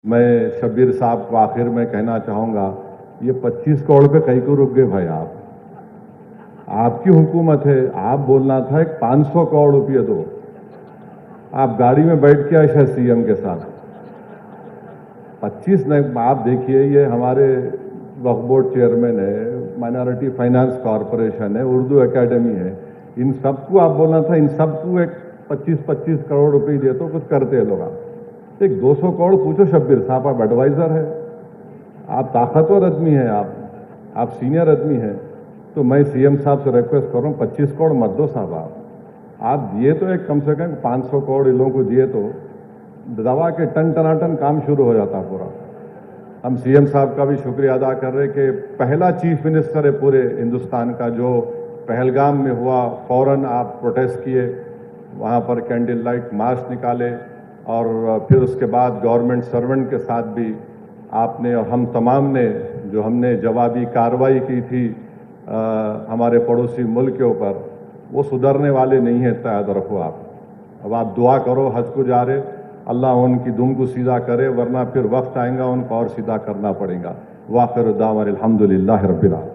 میں شبیر صاحب کو آخر میں کہنا چاہوں گا، یہ 25 کروڑ پہ کہیں کو رک گئے بھائی؟ آپ کی حکومت ہے، آپ بولنا تھا ایک 500 کروڑ روپیہ دو. آپ گاڑی میں بیٹھ کے آئے سی ایم کے ساتھ. 25 نہیں، آپ دیکھیے یہ ہمارے وقف بورڈ چیئرمین ہے، مائنارٹی فائنانس کارپوریشن ہے، اردو اکیڈمی ہے، ان سب کو آپ بولنا تھا ان سب کو ایک 25 کروڑ روپے دے تو کچھ کرتے لوگ. ایک 200 کروڑ پوچھو شبیر صاحب، آپ ایڈوائزر ہے، آپ طاقتور آدمی ہیں، آپ سینئر آدمی ہیں، تو میں سی ایم صاحب سے ریکویسٹ کر رہا ہوں 25 کروڑ مت دو صاحب. آپ دیے تو ایک کم سے کم 500 کروڑ ان لوگوں کو دیے تو دوا کے ٹن ٹناٹن کام شروع ہو جاتا پورا. ہم سی ایم صاحب کا بھی شکریہ ادا کر رہے کہ پہلا چیف منسٹر ہے پورے ہندوستان کا جو پہلگام میں ہوا، فوراً آپ پروٹیسٹ کیے، وہاں پر کینڈل لائٹ مارچ نکالے، اور پھر اس کے بعد گورنمنٹ سرونٹ کے ساتھ بھی آپ نے اور ہم تمام نے جو ہم نے جوابی کارروائی کی تھی ہمارے پڑوسی ملک کے اوپر، وہ سدھرنے والے نہیں ہیں. یاد رکھو آپ. اب آپ دعا کرو، حج کو جا رہے، اللہ ان کی دم کو سیدھا کرے، ورنہ پھر وقت آئے گا ان کو اور سیدھا کرنا پڑے گا. واخر دعوانا الحمدللہ رب العالمین.